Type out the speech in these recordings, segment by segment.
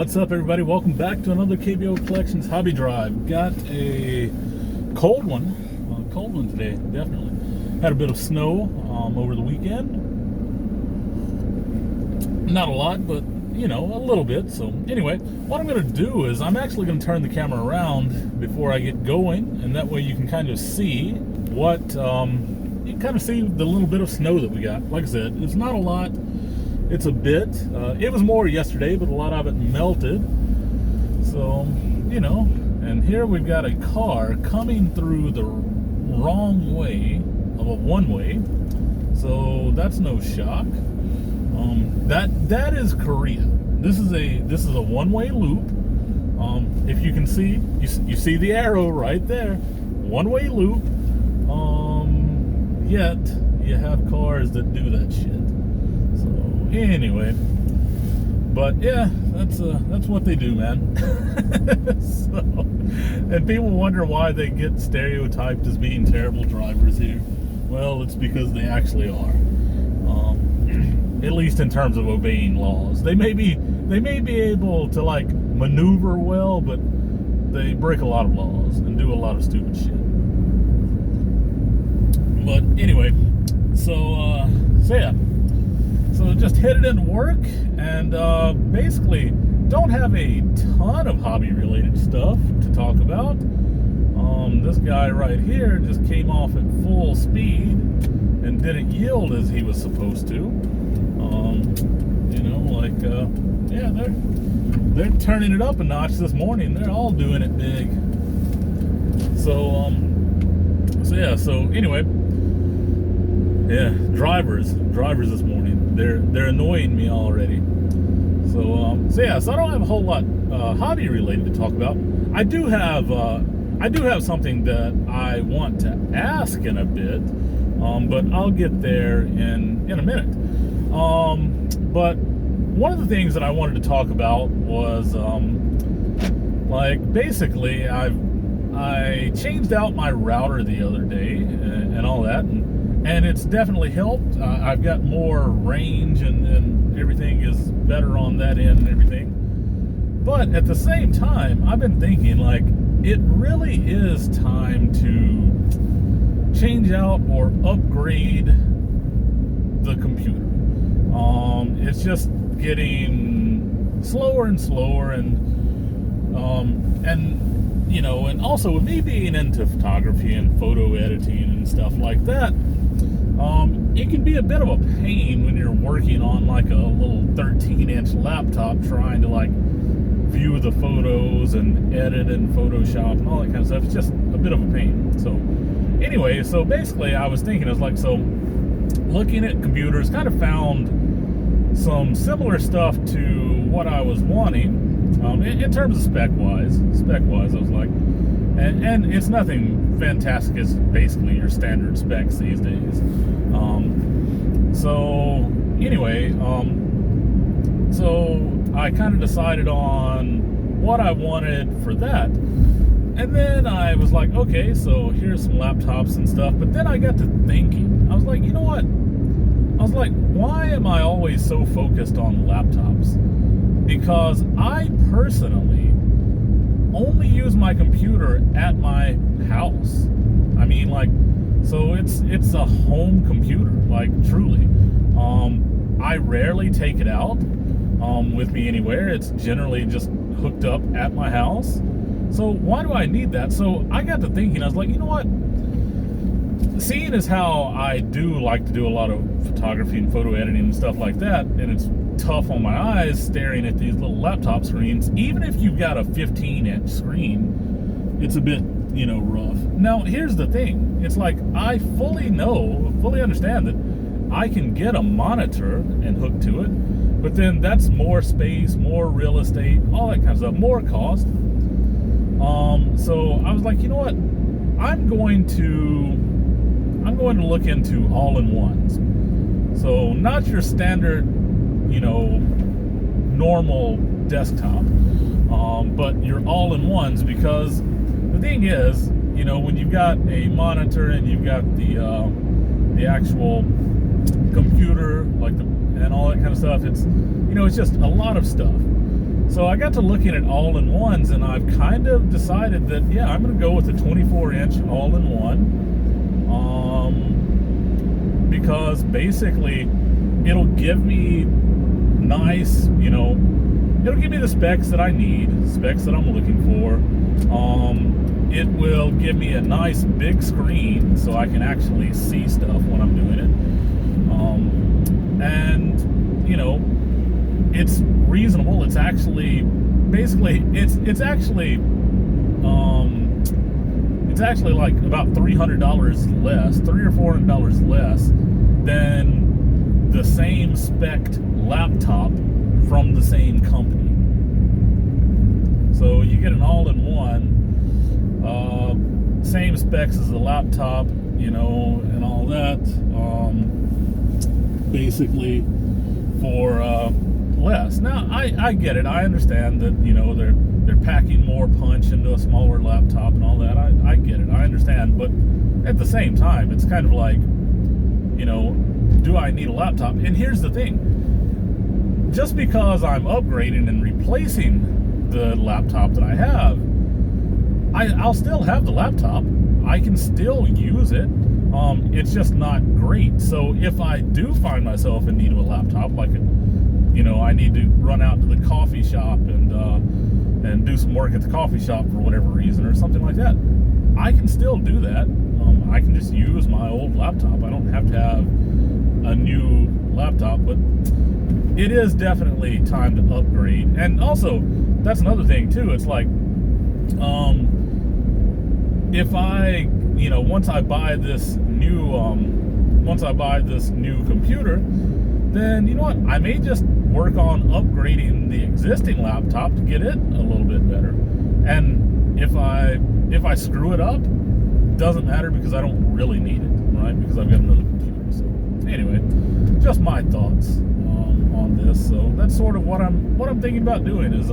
What's up, everybody? Welcome back to another KBO Collections hobby drive. Got a cold one today, definitely. Had a bit of snow over the weekend. Not a lot, but you know, a little bit. So anyway, what I'm going to do is I'm actually going to turn the camera around before I get going, and that way you can kind of see what you can kind of see the little bit of snow that we got. Like I said, it's not a lot. It's a bit. It was more yesterday, but a lot of it melted. So, you know, and here we've got a car coming through the wrong way of a one-way. So that's no shock. That is Korea. This is a one-way loop. If you can see, you see the arrow right there. One-way loop. Yet you have cars that do that shit. So anyway, but yeah, that's what they do, man. So, and people wonder why they get stereotyped as being terrible drivers here. Well, it's because they actually are. At least in terms of obeying laws. They may be able to like maneuver well, but they break a lot of laws and do a lot of stupid shit. But anyway, so yeah. So just headed into work, and basically don't have a ton of hobby-related stuff to talk about. This guy right here just came off at full speed and didn't yield as he was supposed to. You know, like yeah, they're turning it up a notch this morning. They're all doing it big. So yeah. So anyway. Yeah, drivers this morning. They're annoying me already. So yeah, so I don't have a whole lot hobby related to talk about. I do have something that I want to ask in a bit, but I'll get there in a minute. But one of the things that I wanted to talk about was like basically I changed out my router the other day and all that. And it's definitely helped. I've got more range and everything is better on that end and everything. But at the same time, I've been thinking like it really is time to change out or upgrade the computer. It's just getting slower and slower, and you know, and also with me being into photography and photo editing and stuff like that, it can be a bit of a pain when you're working on like a little 13-inch laptop trying to like view the photos and edit in Photoshop and all that kind of stuff. It's just a bit of a pain. So anyway, so basically I was thinking, I was like, so looking at computers, kind of found some similar stuff to what I was wanting in terms of spec-wise. I was like, and it's nothing fantastic. It's basically your standard specs these days. So anyway, so I kind of decided on what I wanted for that. And then I was like, okay, so here's some laptops and stuff. But then I got to thinking. I was like, you know what? I was like, why am I always so focused on laptops? Because I personally only use my computer at my house. I mean, like, so it's a home computer, like truly. I rarely take it out with me anywhere. It's generally just hooked up at my house. So why do I need that? So I got to thinking, I was like, you know what? Seeing as how I do like to do a lot of photography and photo editing and stuff like that, and it's tough on my eyes staring at these little laptop screens, even if you've got a 15-inch screen, it's a bit, you know, rough. Now, here's the thing. It's like, I fully understand that I can get a monitor and hook to it, but then that's more space, more real estate, all that kind of stuff, more cost. So I was like, you know what? I'm going to look into all-in-ones. So not your standard, you know, normal desktop, but your all-in-ones, because the thing is, you know, when you've got a monitor and you've got the actual computer, like and all that kind of stuff, it's, you know, it's just a lot of stuff. So I got to looking at all-in-ones, and I've kind of decided that, yeah, I'm going to go with a 24-inch all-in-one, because basically it'll give me nice, it'll give me the specs that I need, specs that I'm looking for. It will give me a nice big screen so I can actually see stuff when I'm doing it. And, it's reasonable. It's actually, basically, it's actually like about $300 less, $300 or $400 less than the same spec'd laptop from the same company. So you get an all-in-one, same specs as the laptop, and all that, basically for less. Now I get it. I understand that they're packing more punch into a smaller laptop and all that. I get it. I understand, but at the same time, it's kind of like, do I need a laptop? And here's the thing: just because I'm upgrading and replacing the laptop that I have, I'll still have the laptop. I can still use it. It's just not great. So if I do find myself in need of a laptop, like I need to run out to the coffee shop and do some work at the coffee shop for whatever reason or something like that, I can still do that. I can just use my old laptop. I don't have to have a new laptop, but it is definitely time to upgrade. And also, that's another thing too. It's like, if I, once I buy this new computer, then I may just work on upgrading the existing laptop to get it a little bit better. And if I screw it up, doesn't matter, because I don't really need it, right? Because I've got another computer. So anyway, just my thoughts on this. So that's sort of what I'm thinking about doing, is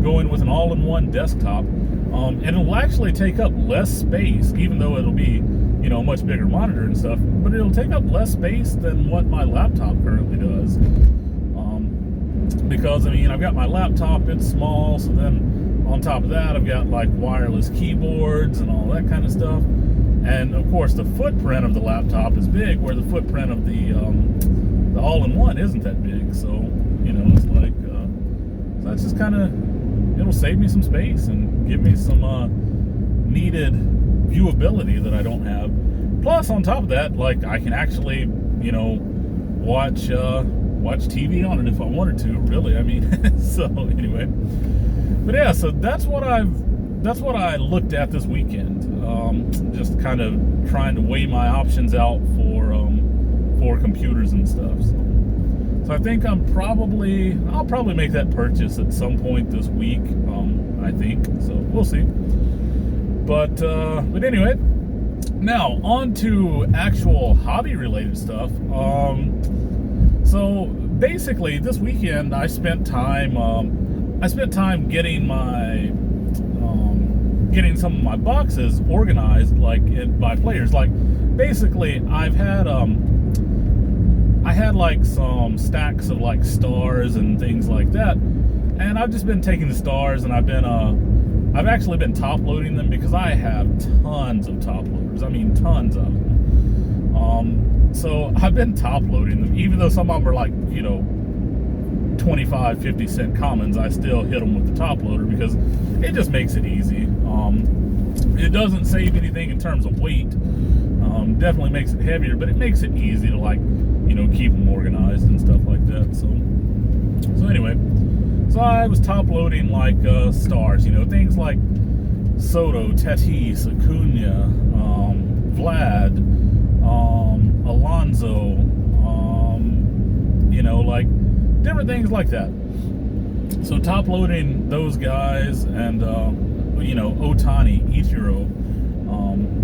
going with an all-in-one desktop. And it'll actually take up less space, even though it'll be a much bigger monitor and stuff, but it'll take up less space than what my laptop currently does. Because I've got my laptop, it's small, so then on top of that I've got like wireless keyboards and all that kind of stuff. And of course the footprint of the laptop is big, where the footprint of the all-in-one isn't that big. So it's like so that's just kind of, it'll save me some space and give me some needed viewability that I don't have. Plus, on top of that, like, I can actually, watch TV on it if I wanted to. Really, so anyway. But yeah, so that's what I looked at this weekend. Just kind of trying to weigh my options out for computers and stuff. So I think I'll probably make that purchase at some point this week. I think so. We'll see. But anyway, now on to actual hobby-related stuff. So basically, this weekend I spent time getting some of my boxes organized, like by players. Like, basically, I had like some stacks of like stars and things like that, and I've just been taking the stars, and I've actually been top loading them, because I have tons of top loaders. Tons of them. So I've been top loading them, even though some of them are like 25, 50 cent commons. I still hit them with the top loader because it just makes it easy. It doesn't save anything in terms of weight. Definitely makes it heavier, but it makes it easy to, like, keep them organized and stuff like that. So anyway, so I was top loading like stars, things like Soto, Tatis, Acuna, Vlad, Alonso, like different things like that. So top loading those guys, and Otani, Ichiro,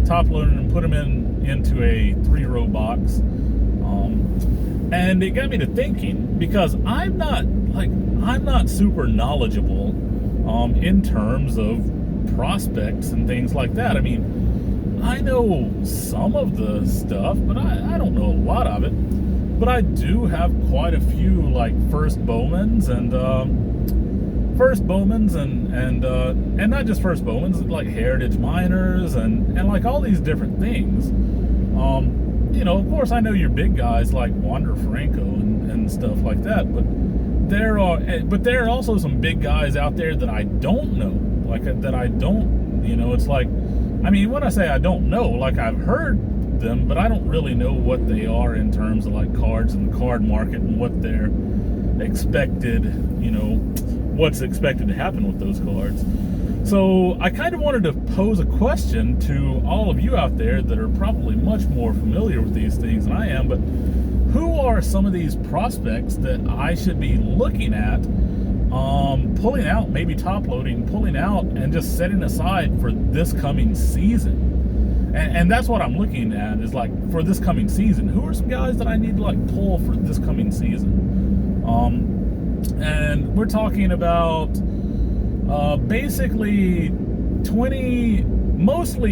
top loading and put them into a 3-row box. And it got me to thinking, because I'm not super knowledgeable in terms of prospects and things like that. I know some of the stuff, but I don't know a lot of it. But I do have quite a few, like, first Bowmans and first Bowmans and not just first Bowmans, like heritage miners and like all these different things. Of course, I know your big guys like Wander Franco and stuff like that, but there are also some big guys out there that I don't know, like that I don't, it's like, I mean, when I say I don't know, like I've heard them, but I don't really know what they are in terms of like cards and the card market and what they're expected, what's expected to happen with those cards. So I kind of wanted to pose a question to all of you out there that are probably much more familiar with these things than I am, but who are some of these prospects that I should be looking at, pulling out, maybe top loading, pulling out and just setting aside for this coming season? And that's what I'm looking at, is like for this coming season, who are some guys that I need to like pull for this coming season? And we're talking about basically mostly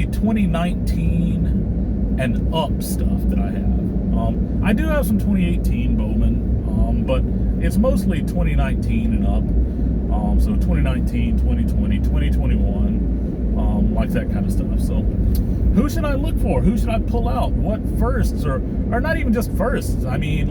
2019 and up stuff that I have. I do have some 2018 Bowman, but it's mostly 2019 and up. So 2019, 2020, 2021, like that kind of stuff. So who should I look for? Who should I pull out? What firsts, or not even just firsts? I mean,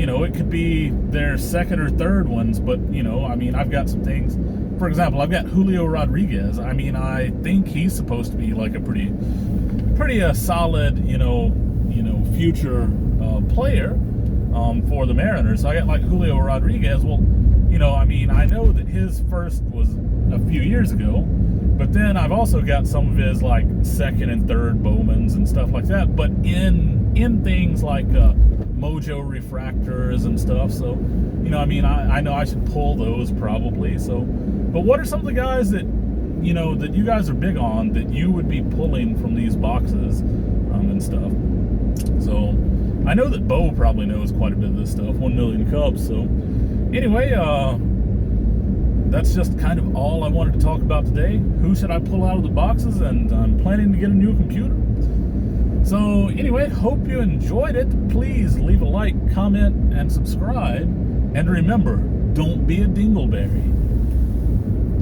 it could be their second or third ones, but I mean, I've got some things. For example, I've got Julio Rodriguez. I mean, I think he's supposed to be like a pretty solid, future player for the Mariners. So I got like Julio Rodriguez. Well, I mean, I know that his first was a few years ago, but then I've also got some of his like second and third Bowmans and stuff like that, but in things like Mojo refractors and stuff. So, I mean, I know I should pull those probably. So, but what are some of the guys that, that you guys are big on that you would be pulling from these boxes and stuff? So, I know that Bo probably knows quite a bit of this stuff, 1 million Cubs. So, anyway, that's just kind of all I wanted to talk about today. Who should I pull out of the boxes? And I'm planning to get a new computer. So anyway, hope you enjoyed it. Please leave a like, comment, and subscribe. And remember, don't be a dingleberry.